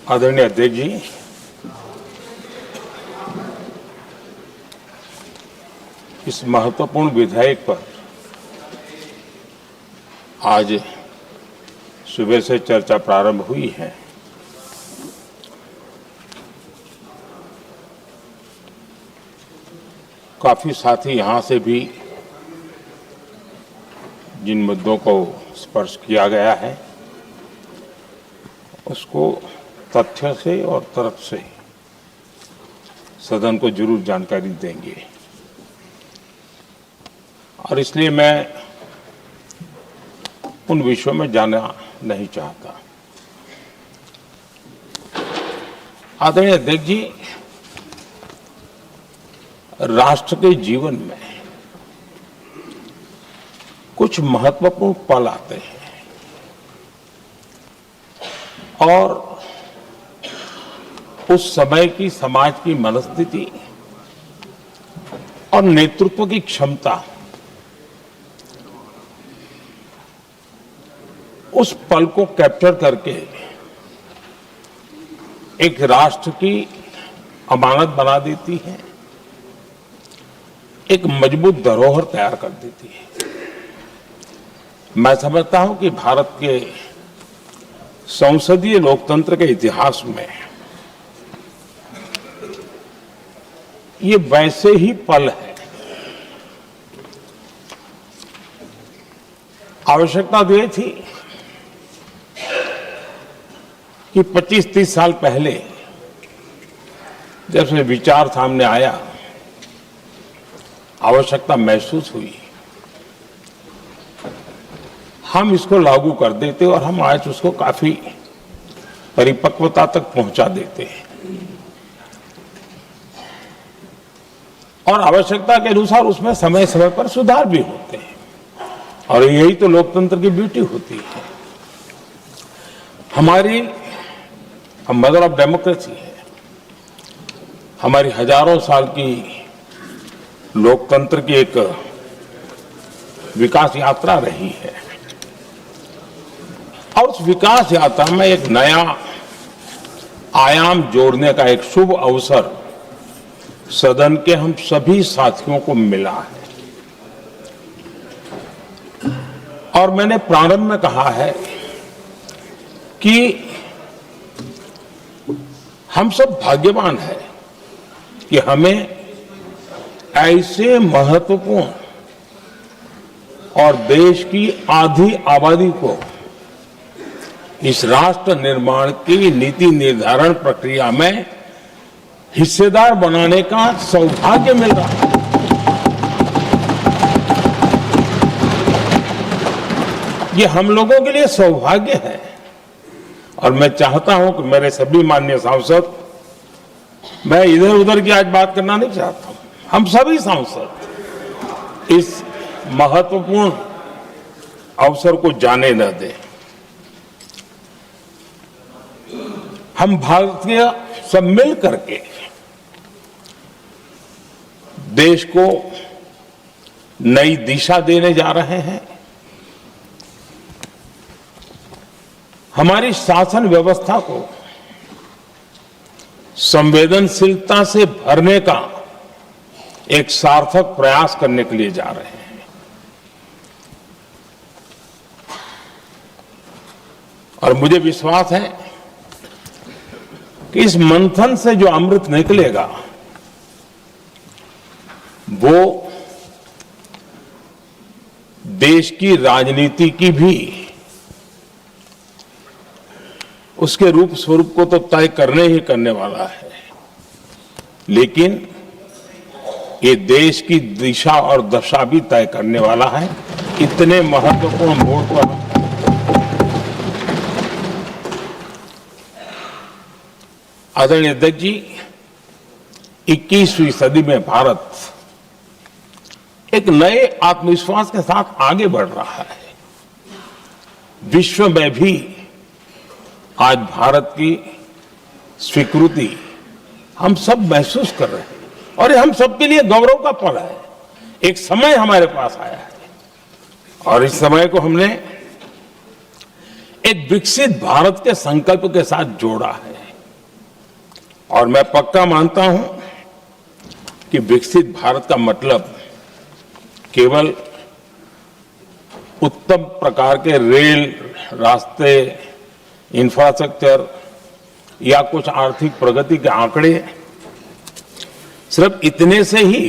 आदरणीय अध्यक्ष जी, इस महत्वपूर्ण विधेयक पर आज सुबह से चर्चा प्रारंभ हुई है। काफी साथी यहां से भी जिन मुद्दों को स्पर्श किया गया है उसको तथ्य से और तर्क से सदन को जरूर जानकारी देंगे और इसलिए मैं उन विषयों में जाना नहीं चाहता। आदरणीय अध्यक्ष जी, राष्ट्र के जीवन में कुछ महत्वपूर्ण पल आते हैं और उस समय की समाज की मनस्थिति और नेतृत्व की क्षमता उस पल को कैप्चर करके एक राष्ट्र की अमानत बना देती है, एक मजबूत धरोहर तैयार कर देती है। मैं समझता हूं कि भारत के संसदीय लोकतंत्र के इतिहास में ये वैसे ही पल है। आवश्यकता तो ये थी कि 25-30 साल पहले जब से विचार सामने आया, आवश्यकता महसूस हुई, हम इसको लागू कर देते और हम आज उसको काफी परिपक्वता तक पहुंचा देते हैं और आवश्यकता के अनुसार उसमें समय समय पर सुधार भी होते हैं और यही तो लोकतंत्र की ब्यूटी होती है। हमारी मदर ऑफ डेमोक्रेसी है, हमारी हजारों साल की लोकतंत्र की एक विकास यात्रा रही है और उस विकास यात्रा में एक नया आयाम जोड़ने का एक शुभ अवसर सदन के हम सभी साथियों को मिला है और मैंने प्रारंभ में कहा है कि हम सब भाग्यवान हैं कि हमें ऐसे महत्वपूर्ण और देश की आधी आबादी को इस राष्ट्र निर्माण की नीति निर्धारण प्रक्रिया में हिस्सेदार बनाने का सौभाग्य मिल रहा है। ये हम लोगों के लिए सौभाग्य है और मैं चाहता हूं कि मेरे सभी माननीय सांसद, मैं इधर उधर की आज बात करना नहीं चाहता हूं, हम सभी सांसद इस महत्वपूर्ण अवसर को जाने न दें। हम भारतीय सब मिल करके देश को नई दिशा देने जा रहे हैं। हमारी शासन व्यवस्था को संवेदनशीलता से भरने का एक सार्थक प्रयास करने के लिए जा रहे हैं और मुझे विश्वास है कि इस मंथन से जो अमृत निकलेगा वो देश की राजनीति की भी उसके रूप स्वरूप को तो तय करने ही करने वाला है, लेकिन ये देश की दिशा और दशा भी तय करने वाला है। इतने महत्वपूर्ण मोड़ पर आदरणीय अध्यक्ष जी, 21वीं सदी में भारत एक नए आत्मविश्वास के साथ आगे बढ़ रहा है। विश्व में भी आज भारत की स्वीकृति हम सब महसूस कर रहे हैं और ये हम सबके लिए गौरव का पल है। एक समय हमारे पास आया है और इस समय को हमने एक विकसित भारत के संकल्प के साथ जोड़ा है। और मैं पक्का मानता हूं कि विकसित भारत का मतलब केवल उत्तम प्रकार के रेल, रास्ते, इंफ्रास्ट्रक्चर या कुछ आर्थिक प्रगति के आंकड़े, सिर्फ इतने से ही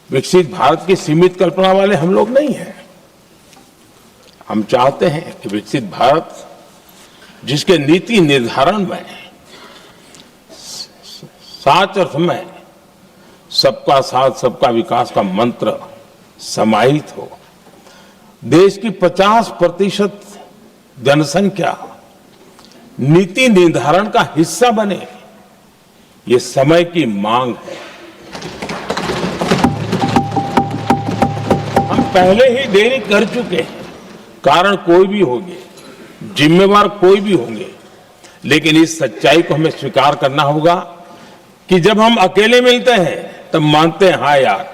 विकसित भारत की सीमित कल्पना वाले हम लोग नहीं हैं। हम चाहते हैं कि विकसित भारत जिसके नीति निर्धारण में साच अर्थ में सबका साथ सबका विकास का मंत्र समाहित हो, देश की 50% जनसंख्या नीति निर्धारण का हिस्सा बने, ये समय की मांग है। हम पहले ही देरी कर चुके हैं, कारण कोई भी होंगे, जिम्मेवार कोई भी होंगे, लेकिन इस सच्चाई को हमें स्वीकार करना होगा कि जब हम अकेले मिलते हैं तब मानते हैं हाँ यार,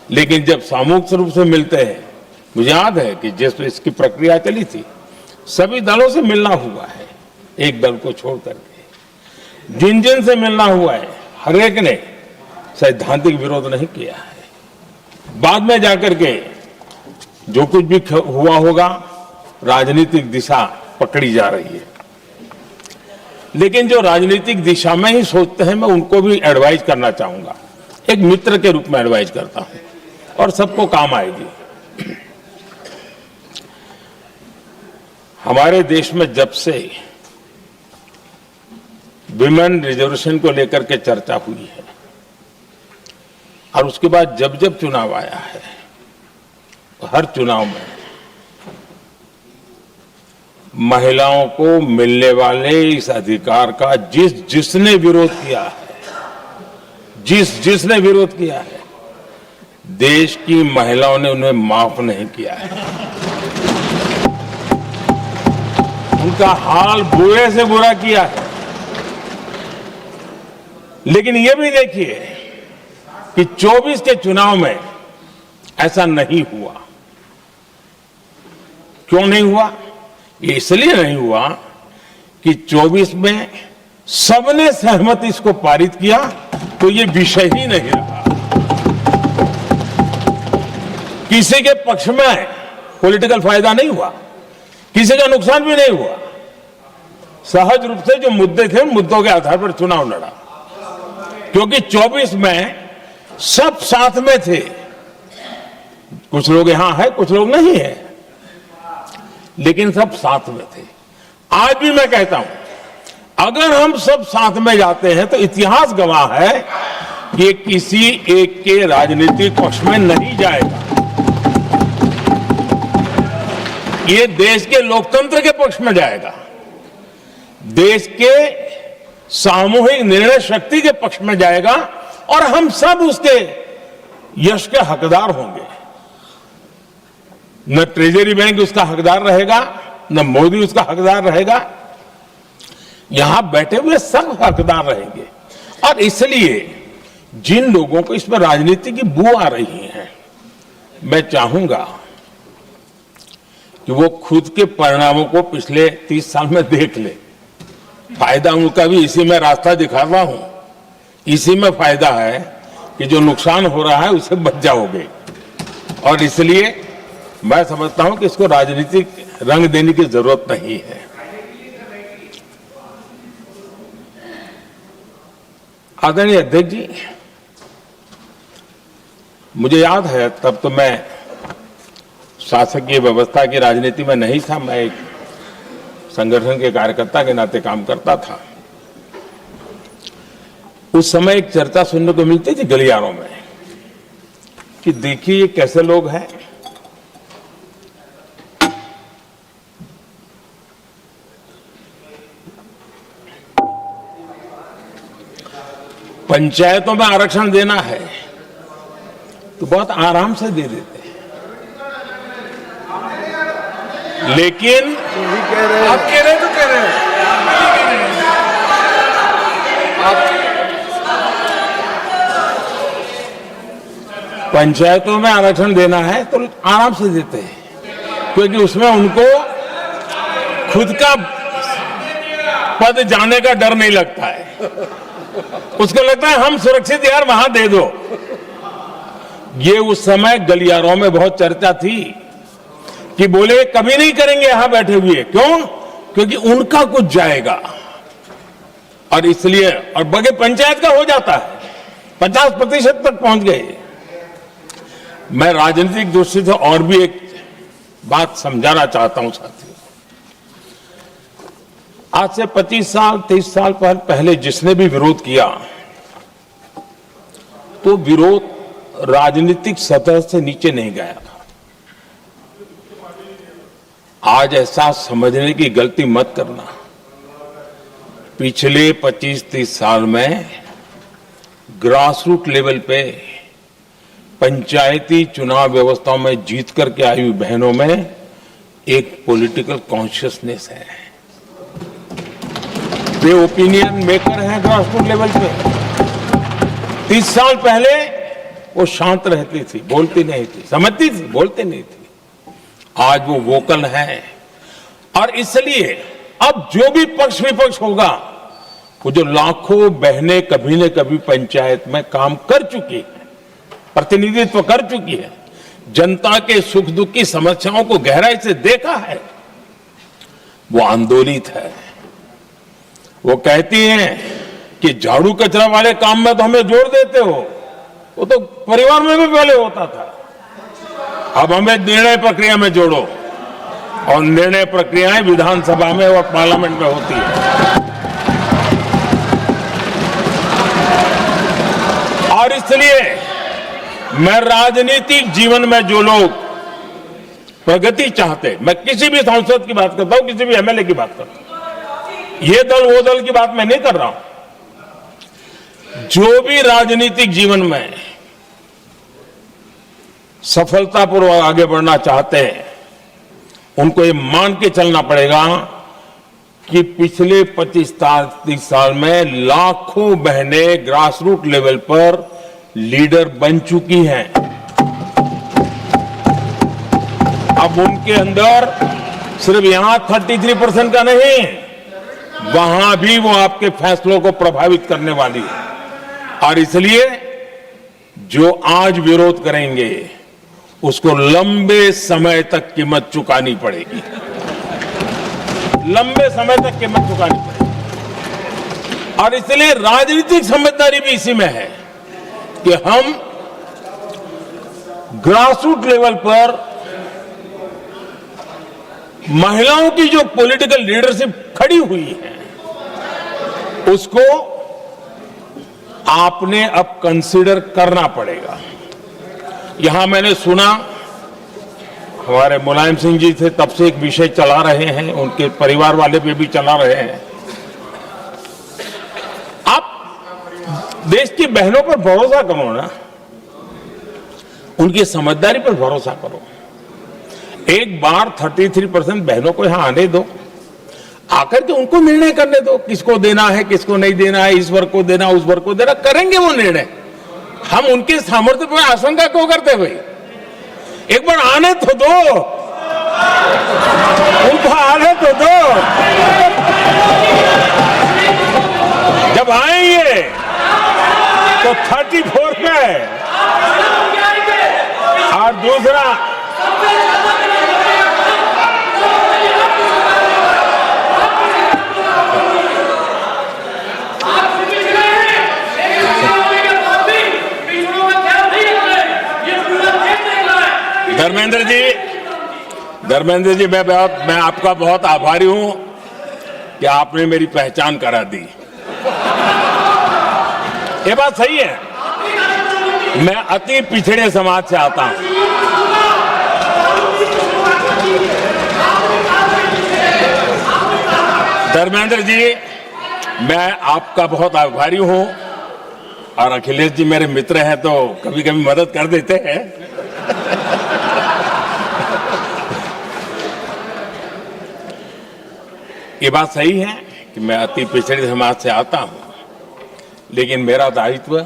लेकिन जब सामूहिक रूप से मिलते हैं, मुझे याद है कि जिस इसकी प्रक्रिया चली थी, सभी दलों से मिलना हुआ है, एक दल को छोड़ करके जिन जिन से मिलना हुआ है, हर एक ने सैद्धांतिक विरोध नहीं किया है। बाद में जाकर के जो कुछ भी हुआ होगा, राजनीतिक दिशा पकड़ी जा रही है, लेकिन जो राजनीतिक दिशा में ही सोचते हैं, मैं उनको भी एडवाइज करना चाहूंगा, एक मित्र के रूप में एडवाइज करता हूं और सबको काम आएगी। हमारे देश में जब से विमेन रिजर्वेशन को लेकर के चर्चा हुई है और उसके बाद जब जब चुनाव आया है, हर चुनाव में महिलाओं को मिलने वाले इस अधिकार का जिसने विरोध किया है, जिसने विरोध किया है, देश की महिलाओं ने उन्हें माफ नहीं किया है। उनका हाल बुरे से बुरा किया है। लेकिन यह भी देखिए कि 24 के चुनाव में ऐसा नहीं हुआ। क्यों नहीं हुआ? ये इसलिए नहीं हुआ कि 24 में सबने सहमति इसको पारित किया, तो ये विषय ही नहीं रहा। किसी के पक्ष में पॉलिटिकल फायदा नहीं हुआ, किसी का नुकसान भी नहीं हुआ। सहज रूप से जो मुद्दे थे, मुद्दों के आधार पर चुनाव लड़ा, क्योंकि 24 में सब साथ में थे। कुछ लोग यहां हैं, कुछ लोग नहीं है, लेकिन सब साथ में थे। आज भी मैं कहता हूं, अगर हम सब साथ में जाते हैं तो इतिहास गवाह है कि किसी एक के राजनीतिक पक्ष में नहीं जाएगा। ये देश के लोकतंत्र के पक्ष में जाएगा, देश के सामूहिक निर्णय शक्ति के पक्ष में जाएगा और हम सब उसके यश के हकदार होंगे। न ट्रेजरी बैंक उसका हकदार रहेगा, न मोदी उसका हकदार रहेगा, यहां बैठे हुए सब हकदार रहेंगे। और इसलिए जिन लोगों को इसमें राजनीति की बू आ रही है, मैं चाहूंगा कि वो खुद के परिणामों को पिछले 30 साल में देख ले। फायदा उनका भी इसी में रास्ता दिखाता हूं, इसी में फायदा है कि जो नुकसान हो रहा है उसे बच जाओगे। और इसलिए मैं समझता हूं कि इसको राजनीतिक रंग देने की जरूरत नहीं है। आदरणीय अध्यक्ष जी, मुझे याद है तब तो मैं शासकीय व्यवस्था की राजनीति में नहीं था, मैं एक संगठन के कार्यकर्ता के नाते काम करता था। उस समय एक चर्चा सुनने को मिलती थी गलियारों में कि देखिए ये कैसे लोग हैं, पंचायतों में आरक्षण देना है तो बहुत आराम से दे देते हैं, लेकिन आप कह रहे हैं तो कह रहे हैं पंचायतों में आरक्षण देना है तो आराम से देते हैं, क्योंकि उसमें उनको खुद का पद जाने का डर नहीं लगता है। उसको लगता है हम सुरक्षित यार वहां दे दो। ये उस समय गलियारों में बहुत चर्चा थी कि बोले कभी नहीं करेंगे यहां बैठे हुए। क्यों? क्योंकि उनका कुछ जाएगा, और इसलिए और बगे पंचायत का हो जाता है, 50% तक पहुंच गए। मैं राजनीतिक दृष्टि से और भी एक बात समझाना चाहता हूं साथियों। आज से 25 साल 30 साल पहले जिसने भी विरोध किया, तो विरोध राजनीतिक सतह से नीचे नहीं गया। आज ऐसा समझने की गलती मत करना। पिछले 25-30 साल में ग्रास रूट लेवल पे पंचायती चुनाव व्यवस्थाओं में जीत करके आई हुई बहनों में एक पॉलिटिकल कॉन्शियसनेस है। वे ओपिनियन मेकर हैं ग्रास रूट लेवल पे। 30 साल पहले वो शांत रहती थी, बोलती नहीं थी, समझती थी, बोलती नहीं थी। आज वो वोकल है, और इसलिए अब जो भी पक्ष विपक्ष होगा, वो जो लाखों बहनें कभी न कभी पंचायत में काम कर चुकी है, प्रतिनिधित्व कर चुकी है, जनता के सुख दुख की समस्याओं को गहराई से देखा है, वो आंदोलित है। वो कहती हैं कि झाड़ू कचरा वाले काम में तो हमें जोड़ देते हो, वो तो परिवार में भी पहले होता था, अब हमें निर्णय प्रक्रिया में जोड़ो। और निर्णय प्रक्रियाएं विधानसभा में और पार्लियामेंट में होती है। और इसलिए मैं राजनीतिक जीवन में जो लोग प्रगति चाहते, मैं किसी भी सांसद की बात करता हूं, किसी भी एमएलए की बात करता हूं, ये दल वो दल की बात मैं नहीं कर रहा हूं। जो भी राजनीतिक जीवन में सफलतापूर्वक आगे बढ़ना चाहते हैं, उनको ये मान के चलना पड़ेगा कि पिछले 25-30 साल में लाखों बहनें ग्रास रूट लेवल पर लीडर बन चुकी हैं। अब उनके अंदर सिर्फ यहां 33% का नहीं, वहां भी वो आपके फैसलों को प्रभावित करने वाली है। और इसलिए जो आज विरोध करेंगे, उसको लंबे समय तक कीमत चुकानी पड़ेगी, लंबे समय तक कीमत चुकानी पड़ेगी। और इसलिए राजनीतिक समझदारी भी इसी में है कि हम ग्रास रूट लेवल पर महिलाओं की जो पॉलिटिकल लीडरशिप खड़ी हुई है, उसको आपने अब कंसीडर करना पड़ेगा। यहां मैंने सुना हमारे मुलायम सिंह जी थे, तब से एक विषय चला रहे हैं, उनके परिवार वाले पे भी चला रहे हैं। आप देश की बहनों पर भरोसा करो ना, उनकी समझदारी पर भरोसा करो। एक बार 33% बहनों को यहां आने दो, आकर के उनको निर्णय करने दो, किसको देना है, किसको नहीं देना है, इस वर्ग को देना, उस वर्ग को देना, करेंगे वो निर्णय। हम उनके सामर्थ्य पर आशंका क्यों करते भाई? एक बार आने तो दो, उनको आने तो दो। जब आएंगे तो 34 पे, और दूसरा धर्मेंद्र जी, मैं आपका बहुत आभारी हूं कि आपने मेरी पहचान करा दी। ये बात सही है, मैं अति पिछड़े समाज से आता हूं। धर्मेंद्र जी, मैं आपका बहुत आभारी हूं, और अखिलेश जी मेरे मित्र हैं तो कभी कभी मदद कर देते हैं। ये बात सही है कि मैं अति पिछड़े समाज से आता हूं, लेकिन मेरा दायित्व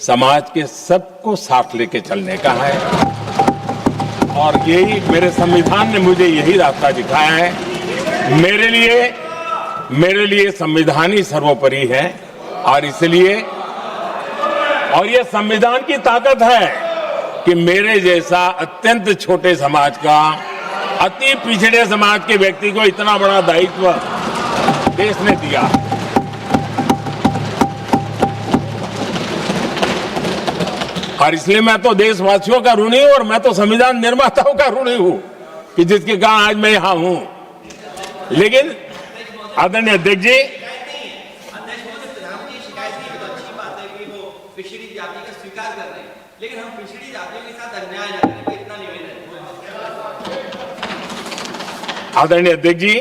समाज के सबको साथ लेके चलने का है, और यही मेरे संविधान ने मुझे यही रास्ता दिखाया है। मेरे लिए संविधान ही सर्वोपरि है, और इसलिए और ये संविधान की ताकत है कि मेरे जैसा अत्यंत छोटे समाज का, अति पिछड़े समाज के व्यक्ति को इतना बड़ा दायित्व देश ने दिया। और इसलिए मैं तो देशवासियों का ऋणी हूं और मैं तो संविधान निर्माताओं का ऋणी हूं कि जिसके कारण आज मैं यहां हूं। लेकिन आदरणीय अध्यक्ष जी, पिछड़ी जाति का स्वीकार कर रहे हैं, लेकिन हम पिछड़ी जातियों के साथ अन्याय न करें, तो इतना निवेदन है। आदरणीय अध्यक्ष जी,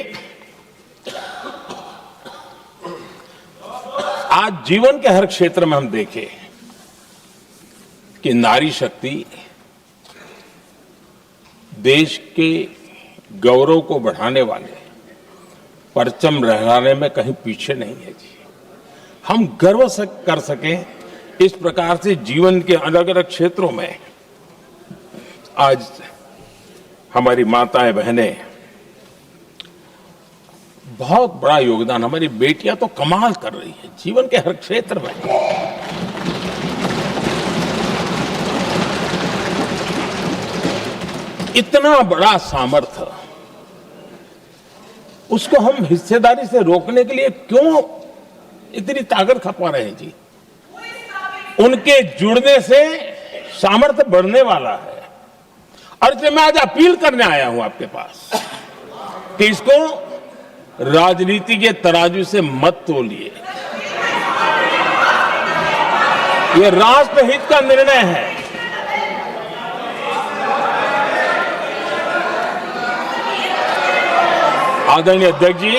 आज जीवन के हर क्षेत्र में हम देखें कि नारी शक्ति देश के गौरव को बढ़ाने वाले, परचम लहराने में कहीं पीछे नहीं है जी। हम गर्व कर सकें इस प्रकार से जीवन के अलग अलग क्षेत्रों में आज हमारी माताएं बहनें बहुत बड़ा योगदान, हमारी बेटियां तो कमाल कर रही हैं जीवन के हर क्षेत्र में। इतना बड़ा सामर्थ्य, उसको हम हिस्सेदारी से रोकने के लिए क्यों इतनी ताकत खपा रहे हैं जी? उनके जुड़ने से सामर्थ्य बढ़ने वाला है। और इसलिए मैं आज अपील करने आया हूं आपके पास कि इसको राजनीति के तराजू से मत तोलिए। ये राष्ट्रहित का निर्णय है। आदरणीय अध्यक्ष जी,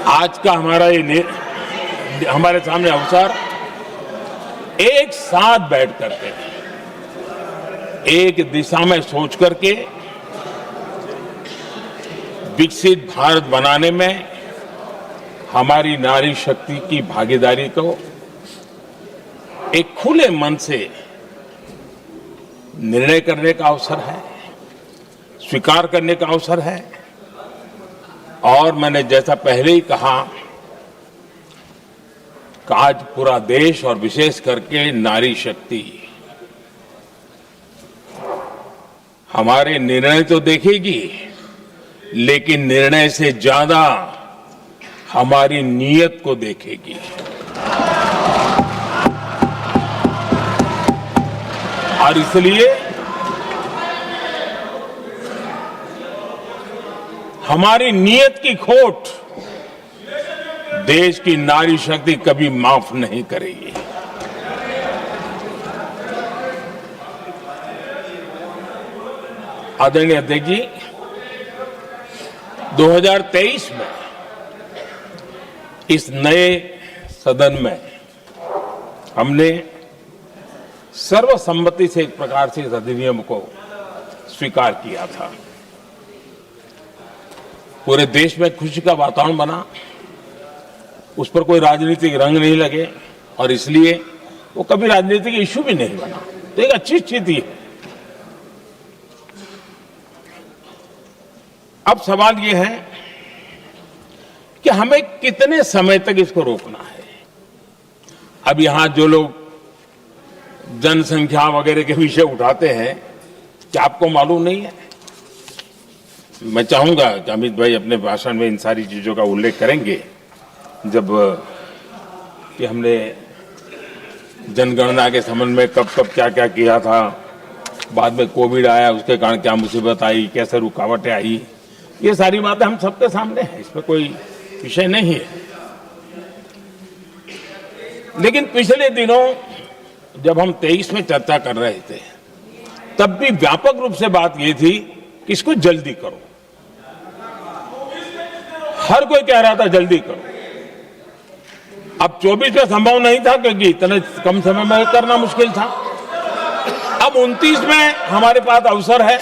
आज का हमारे सामने अवसर एक साथ बैठ करके एक दिशा में सोच करके विकसित भारत बनाने में हमारी नारी शक्ति की भागीदारी को एक खुले मन से निर्णय करने का अवसर है, स्वीकार करने का अवसर है। और मैंने जैसा पहले ही कहा कि आज पूरा देश और विशेष करके नारी शक्ति हमारे निर्णय तो देखेगी, लेकिन निर्णय से ज्यादा हमारी नीयत को देखेगी। और इसलिए हमारी नीयत की खोट देश की नारी शक्ति कभी माफ नहीं करेगी। आदरणीय अध्यक्ष जी, 2023 में इस नए सदन में हमने सर्वसम्मति से एक प्रकार से इस अधिनियम को स्वीकार किया था। पूरे देश में खुशी का वातावरण बना, उस पर कोई राजनीतिक रंग नहीं लगे और इसलिए वो कभी राजनीतिक इश्यू भी नहीं बना। तो एक अच्छी स्थिति है। अब सवाल ये है कि हमें कितने समय तक इसको रोकना है। अब यहां जो लोग जनसंख्या वगैरह के विषय उठाते हैं, क्या आपको मालूम नहीं है? मैं चाहूंगा कि अमित भाई अपने भाषण में इन सारी चीजों का उल्लेख करेंगे, जब कि हमने जनगणना के संबंध में कब कब क्या क्या किया था, बाद में कोविड आया, उसके कारण क्या मुसीबत आई, कैसे रुकावटें आई, ये सारी बातें हम सबके सामने हैं, इसमें कोई विषय नहीं है। लेकिन पिछले दिनों जब हम 23 में चर्चा कर रहे थे, तब भी व्यापक रूप से बात ये थी कि इसको जल्दी करो। हर कोई कह रहा था जल्दी करो। अब 24 में संभव नहीं था क्योंकि इतने कम समय में करना मुश्किल था। अब 29 में हमारे पास अवसर है।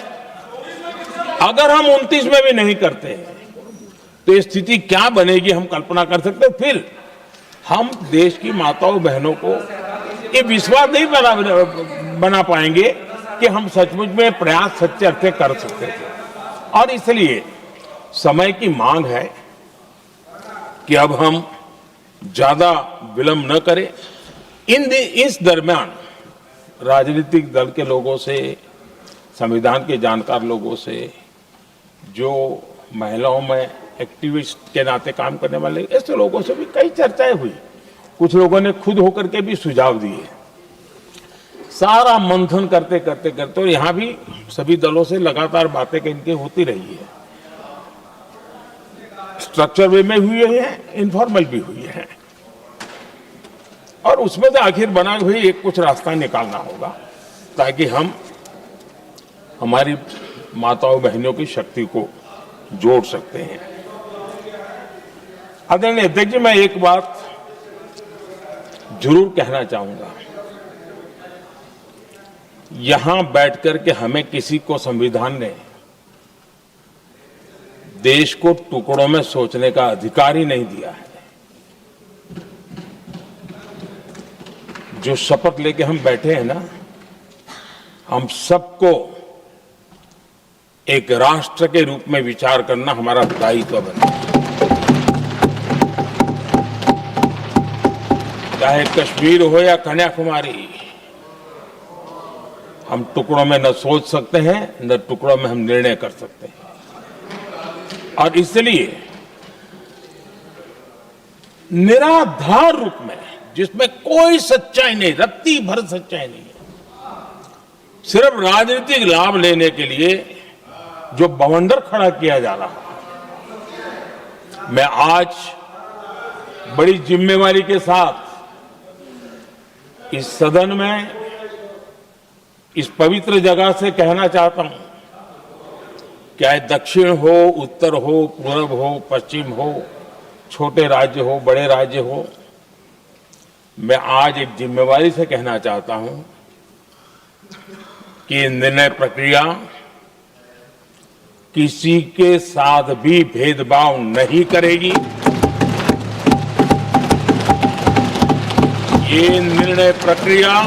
अगर हम 29 में भी नहीं करते तो ये स्थिति क्या बनेगी हम कल्पना कर सकते। फिर हम देश की माताओं बहनों को ये विश्वास नहीं बना पाएंगे कि हम सचमुच में प्रयास सच्चे अर्थ कर सकते थे। और इसलिए समय की मांग है कि अब हम ज्यादा विलंब न करें। इस दरमियान राजनीतिक दल के लोगों से, संविधान के जानकार लोगों से, जो महिलाओं में एक्टिविस्ट के नाते काम करने वाले ऐसे लोगों से भी कई चर्चाएं हुई। कुछ लोगों ने खुद होकर के भी सुझाव दिए। सारा मंथन करते करते करते, और यहां भी सभी दलों से लगातार बातें इनकी होती रही है। स्ट्रक्चर वे में हुई है, इनफॉर्मल भी हुई है, और उसमें से आखिर बना हुई एक कुछ रास्ता निकालना होगा ताकि हम हमारी माताओं बहनों की शक्ति को जोड़ सकते हैं। आदरणीय अध्यक्ष जी, मैं एक बात जरूर कहना चाहूंगा। यहां बैठकर के हमें किसी को संविधान ने देश को टुकड़ों में सोचने का अधिकार ही नहीं दिया है। जो शपथ लेके हम बैठे हैं ना, हम सबको एक राष्ट्र के रूप में विचार करना हमारा दायित्व बना। चाहे कश्मीर हो या कन्याकुमारी, हम टुकड़ों में न सोच सकते हैं, न टुकड़ों में हम निर्णय कर सकते हैं। और इसलिए निराधार रूप में, जिसमें कोई सच्चाई नहीं, रत्ती भर सच्चाई नहीं है, सिर्फ राजनीतिक लाभ लेने के लिए जो बवंडर खड़ा किया जा रहा है, मैं आज बड़ी जिम्मेवारी के साथ इस सदन में, इस पवित्र जगह से कहना चाहता हूं, चाहे दक्षिण हो, उत्तर हो, पूर्व हो, पश्चिम हो, छोटे राज्य हो, बड़े राज्य हो, मैं आज एक जिम्मेवारी से कहना चाहता हूं कि निर्णय प्रक्रिया किसी के साथ भी भेदभाव नहीं करेगी। ये निर्णय प्रक्रिया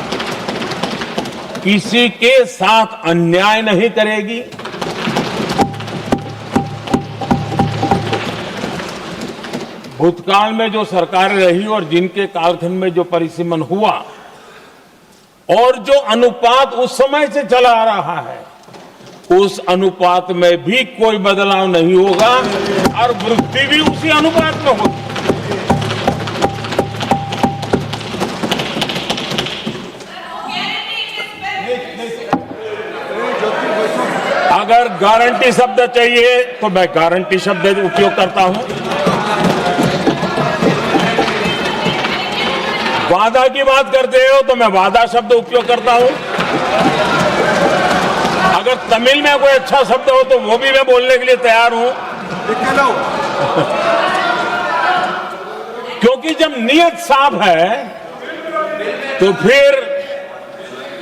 किसी के साथ अन्याय नहीं करेगी। भूतकाल में जो सरकारें रही और जिनके कालखंड में जो परिसीमन हुआ और जो अनुपात उस समय से चला आ रहा है, उस अनुपात में भी कोई बदलाव नहीं होगा और वृद्धि भी उसी अनुपात में होगी। अगर गारंटी शब्द चाहिए तो मैं गारंटी शब्द उपयोग करता हूं। वादा की बात करते हो तो मैं वादा शब्द उपयोग करता हूं। अगर तमिल में कोई अच्छा शब्द हो तो वो भी मैं बोलने के लिए तैयार हूं। क्योंकि जब नियत साफ है तो फिर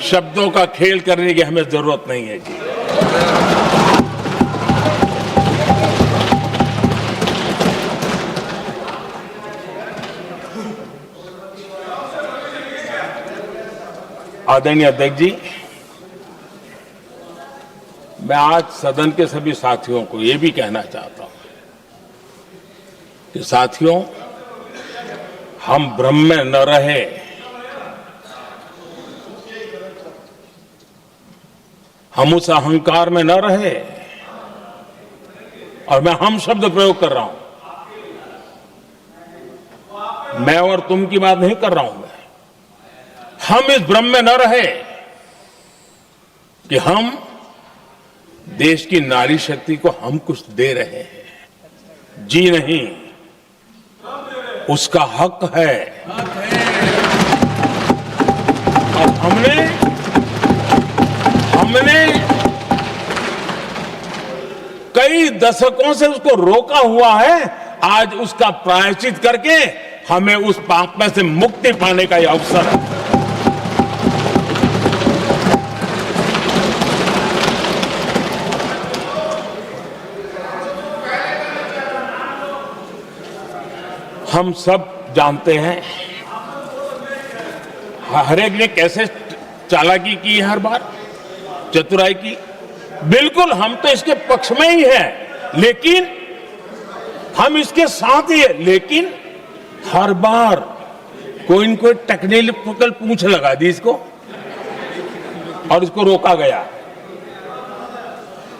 शब्दों का खेल करने की हमें जरूरत नहीं है जी। आदरणीय अध्यक्ष जी, मैं आज सदन के सभी साथियों को यह भी कहना चाहता हूं कि साथियों, हम भ्रम में न रहे। हम उस अहंकार में न रहे, और मैं हम शब्द प्रयोग कर रहा हूं। मैं और तुम की बात नहीं कर रहा हूं। हम इस भ्रम में न रहे कि हम देश की नारी शक्ति को हम कुछ दे रहे हैं। जी नहीं, उसका हक है। और हमने कई दशकों से उसको रोका हुआ है। आज उसका प्रायश्चित करके हमें उस पाप में से मुक्ति पाने का यह अवसर है। हम सब जानते हैं हर एक ने कैसे चालाकी की है, हर बार चतुराई की। बिल्कुल, हम तो इसके पक्ष में ही हैं, लेकिन हम इसके साथ ही है, लेकिन हर बार कोई न कोई टेक्निकल पूंछ लगा दी इसको और इसको रोका गया।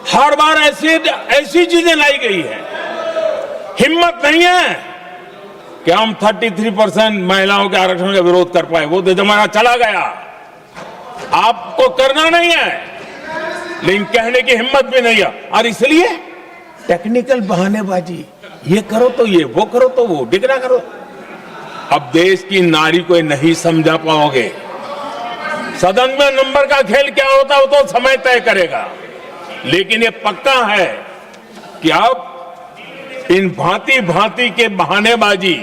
हर बार ऐसी चीजें लाई गई है। हिम्मत नहीं है कि हम 33% महिलाओं के आरक्षण का विरोध कर पाए। वो तो जमाना चला गया, आपको करना नहीं है, लेकिन कहने की हिम्मत भी नहीं है। और इसलिए टेक्निकल बहानेबाजी, ये करो तो ये, वो करो तो वो, डिगरा करो। अब देश की नारी को नहीं समझा पाओगे। सदन में नंबर का खेल क्या होता है वो तो समय तय करेगा, लेकिन ये पक्का है कि अब इन भांति भांति के बहानेबाजी,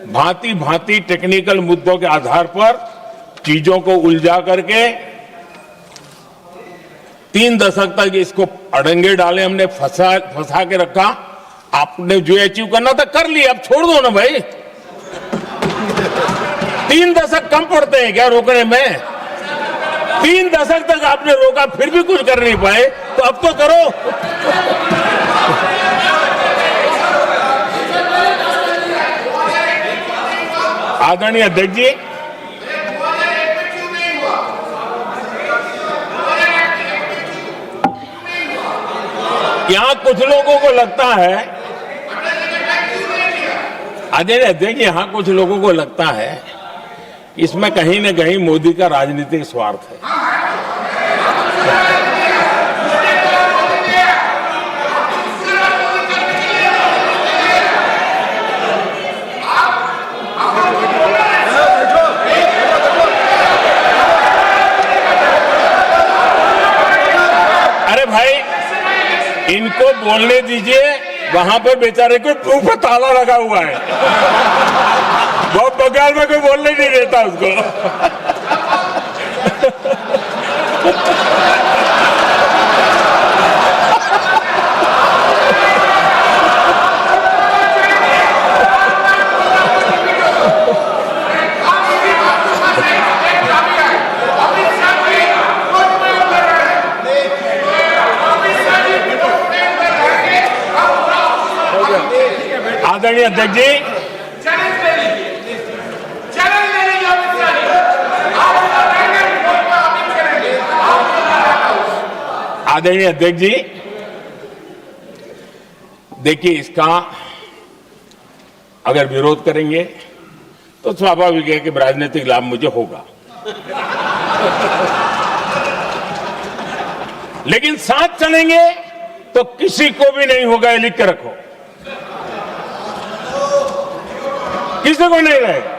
भांति भांति टेक्निकल मुद्दों के आधार पर चीजों को उलझा करके 3 दशक तक इसको अड़ंगे डाले, हमने फंसा के रखा। आपने जो अचीव करना था कर लिया, अब छोड़ दो ना भाई। 3 दशक कम पड़ते हैं क्या रोकने में? 3 दशक तक आपने रोका, फिर भी कुछ कर नहीं पाए, तो अब तो करो। आदरणीय अध्यक्ष जी, यहां कुछ लोगों को लगता है, आदरणीय अध्यक्ष जी, यहां कुछ लोगों को लगता है इसमें कहीं न कहीं मोदी का राजनीतिक स्वार्थ है। अरे भाई, इनको बोलने दीजिए। वहां पर बेचारे को मुंह पर ताला लगा हुआ है, बहुत बगाल में कोई बोलने नहीं देता उसको। आदरणीय अध्यक्ष जी, आदरणीय अध्यक्ष जी, देखिए, इसका अगर विरोध करेंगे तो स्वाभाविक है कि राजनीतिक लाभ मुझे होगा, लेकिन साथ चलेंगे तो किसी को भी नहीं होगा, ये लिख के रखो। किसी को नहीं रहेगा,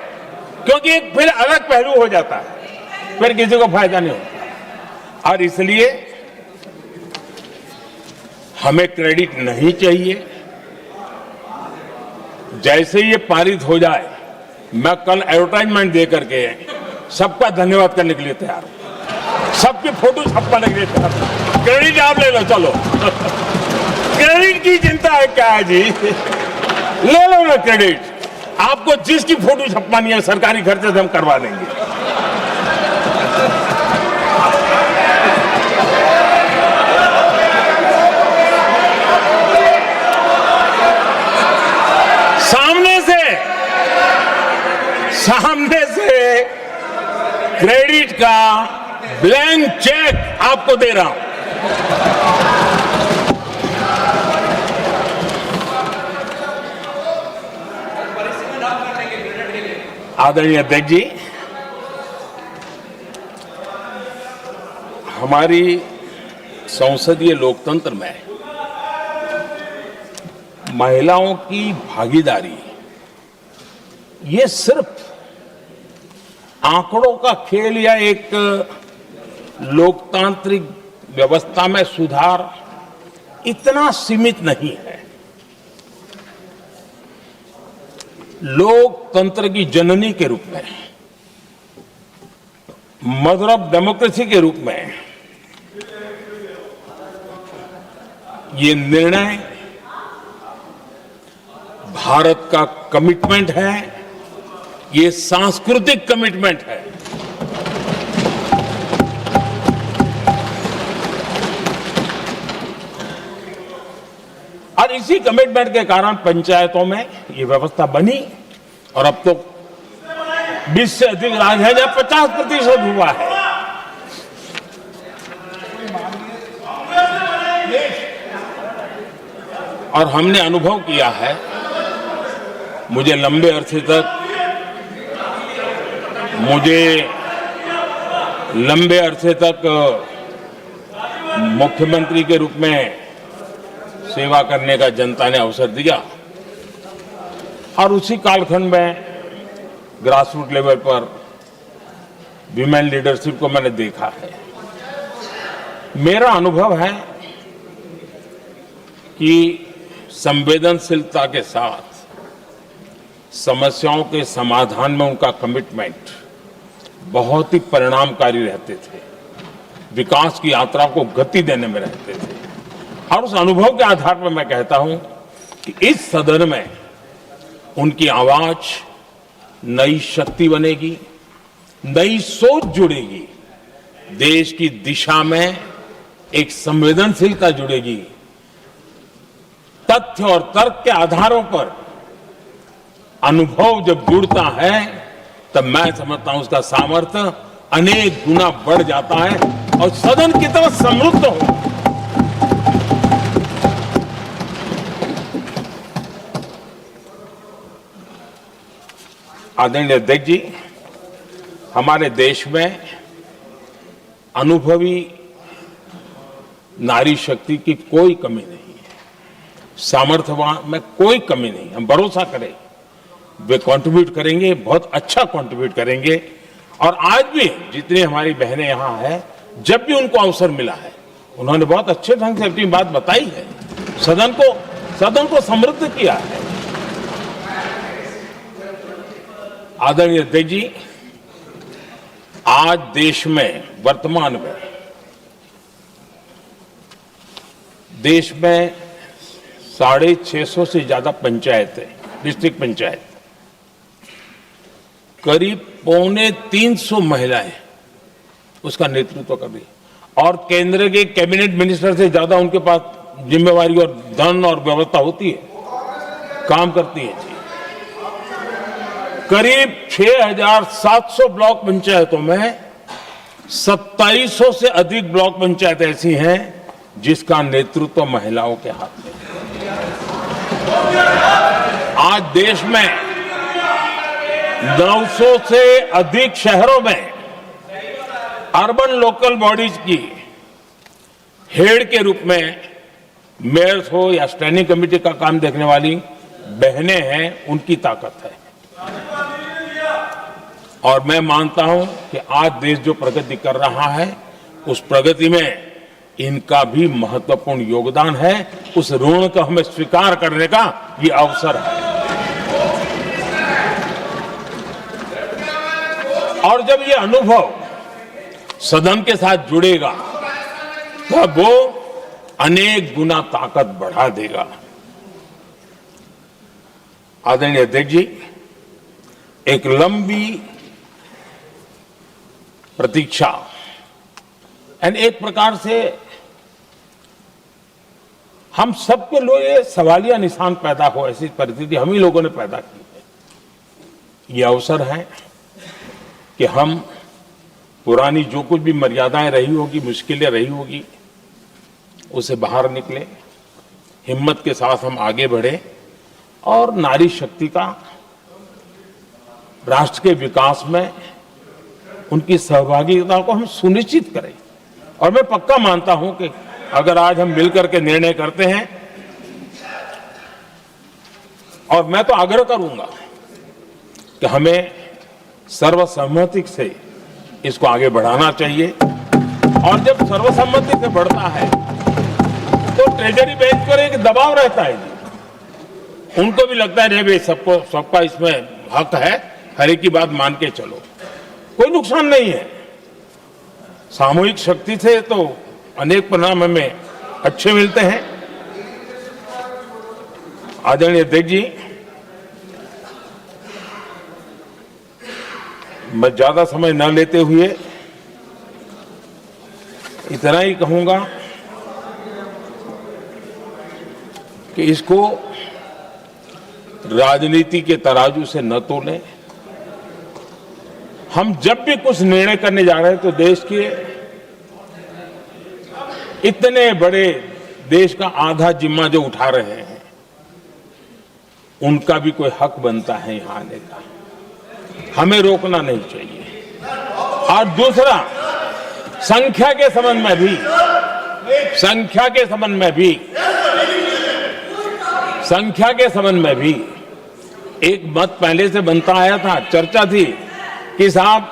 क्योंकि एक फिर अलग पहलू हो जाता है, फिर किसी को फायदा नहीं होता। और इसलिए हमें क्रेडिट नहीं चाहिए। जैसे ये पारित हो जाए, मैं कल एडवर्टाइजमेंट दे करके सबका धन्यवाद करने के लिए तैयार हूं, सबकी फोटो छपवाने के लिए तैयार हूं। क्रेडिट आप ले लो, चलो। क्रेडिट की चिंता है क्या है जी? ले लो ना क्रेडिट। आपको जिसकी फोटो छपवानी है सरकारी खर्चे से हम करवा देंगे। सामने से क्रेडिट का ब्लैंक चेक आपको दे रहा हूं। आदरणीय अध्यक्ष जी, हमारी संसदीय लोकतंत्र में महिलाओं की भागीदारी ये सिर्फ आंकड़ों का खेल या एक लोकतांत्रिक व्यवस्था में सुधार इतना सीमित नहीं है। लोकतंत्र की जननी के रूप में, मदर ऑफ डेमोक्रेसी के रूप में ये निर्णय भारत का कमिटमेंट है, ये सांस्कृतिक कमिटमेंट है। और इसी कमिटमेंट के कारण पंचायतों में ये व्यवस्था बनी और अब तो 20 से अधिक राज्य है जहां 50% हुआ है। और हमने अनुभव किया है, मुझे लंबे अरसे तक मुख्यमंत्री के रूप में सेवा करने का जनता ने अवसर दिया और उसी कालखंड में ग्रासरूट लेवल पर विमेन लीडरशिप को मैंने देखा है। मेरा अनुभव है कि संवेदनशीलता के साथ समस्याओं के समाधान में उनका कमिटमेंट बहुत ही परिणामकारी रहते थे, विकास की यात्रा को गति देने में रहते थे। और उस अनुभव के आधार पर मैं कहता हूं कि इस सदन में उनकी आवाज नई शक्ति बनेगी, नई सोच जुड़ेगी, देश की दिशा में एक संवेदनशीलता जुड़ेगी। तथ्य और तर्क के आधारों पर अनुभव जब जुड़ता है तब मैं समझता हूं उसका सामर्थ्य अनेक गुना बढ़ जाता है और सदन की तरह समृद्ध हो। आदरणीय अध्यक्ष जी, हमारे देश में अनुभवी नारी शक्ति की कोई कमी नहीं है, सामर्थ्यवान में कोई कमी नहीं। हम भरोसा करें वे कंट्रीब्यूट करेंगे, बहुत अच्छा कंट्रीब्यूट करेंगे। और आज भी जितनी हमारी बहनें यहां हैं, जब भी उनको अवसर मिला है उन्होंने बहुत अच्छे ढंग से अपनी बात बताई है, सदन को समृद्ध किया है। आदरणीय अध्यक्ष जी, आज देश में वर्तमान में देश में 650 से ज्यादा पंचायतें, डिस्ट्रिक्ट पंचायत, करीब 250 महिलाएं उसका नेतृत्व कर रही है और केंद्र के कैबिनेट मिनिस्टर से ज्यादा उनके पास जिम्मेवारी और धन और व्यवस्था होती है, काम करती है जी। करीब 6700 ब्लॉक पंचायतों में 2700 से अधिक ब्लॉक पंचायत ऐसी हैं जिसका नेतृत्व महिलाओं के हाथ में है। आज देश में 900 से अधिक शहरों में अर्बन लोकल बॉडीज की हेड के रूप में मेयर्स हो या स्टैंडिंग कमेटी का काम देखने वाली बहनें हैं, उनकी ताकत है। और मैं मानता हूं कि आज देश जो प्रगति कर रहा है उस प्रगति में इनका भी महत्वपूर्ण योगदान है। उस ऋण को हमें स्वीकार करने का ये अवसर है। और जब ये अनुभव सदन के साथ जुड़ेगा तब वो अनेक गुना ताकत बढ़ा देगा। आदरणीय अध्यक्ष जी, एक लंबी प्रतीक्षा एंड एक प्रकार से हम सबके लिए सवालिया निशान पैदा हो, ऐसी परिस्थिति हम ही लोगों ने पैदा की है। ये अवसर है कि हम पुरानी जो कुछ भी मर्यादाएं रही होगी, मुश्किलें रही होगी, उसे बाहर निकले, हिम्मत के साथ हम आगे बढ़े और नारी शक्ति का राष्ट्र के विकास में उनकी सहभागिता को हम सुनिश्चित करें। और मैं पक्का मानता हूं कि अगर आज हम मिलकर के निर्णय करते हैं, और मैं तो आग्रह करूंगा कि हमें सर्वसम्मति से इसको आगे बढ़ाना चाहिए। और जब सर्वसम्मति से बढ़ता है तो ट्रेजरी बेंच पर एक दबाव रहता है, उनको भी लगता है भाई सबका इसमें हक है, हर एक की बात मान के चलो, कोई नुकसान नहीं है। सामूहिक शक्ति से तो अनेक परिणाम हमें अच्छे मिलते हैं। आदरणीय अध्यक्ष जी, मैं ज्यादा समय न लेते हुए इतना ही कहूंगा कि इसको राजनीति के तराजू से न तोलें। हम जब भी कुछ निर्णय करने जा रहे हैं तो देश के इतने बड़े देश का आधा जिम्मा जो उठा रहे हैं उनका भी कोई हक बनता है यहां आने का, हमें रोकना नहीं चाहिए। और दूसरा, संख्या के संबंध में भी एक मत पहले से बनता आया था, चर्चा थी कि साहब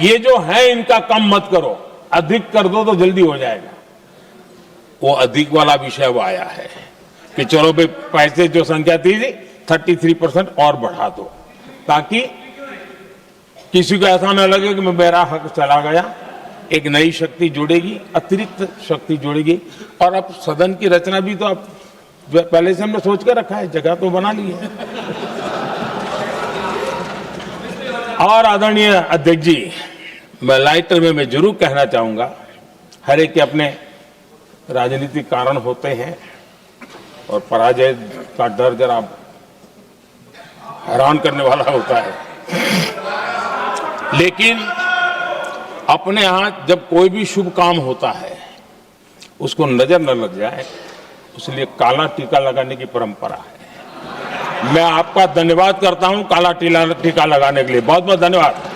ये जो है इनका कम मत करो, अधिक कर दो तो जल्दी हो जाएगा। वो अधिक वाला विषय वो आया है कि चलो भाई पैसे जो संख्या थी 33% और बढ़ा दो, ताकि किसी को ऐसा न लगे कि मेरा हक चला गया। एक नई शक्ति जुड़ेगी, अतिरिक्त शक्ति जुड़ेगी। और अब सदन की रचना भी तो अब पहले से हमने सोच कर रखा है, जगह तो बना ली है। और आदरणीय अध्यक्ष जी, मैं लाइटर में मैं जरूर कहना चाहूंगा, हर एक के अपने राजनीतिक कारण होते हैं और पराजय का डर जरा हैरान करने वाला होता है, लेकिन अपने यहां जब कोई भी शुभ काम होता है उसको नजर न लग जाए, इसलिए काला टीका लगाने की परंपरा है। मैं आपका धन्यवाद करता हूं काला टीका लगाने के लिए। बहुत बहुत धन्यवाद।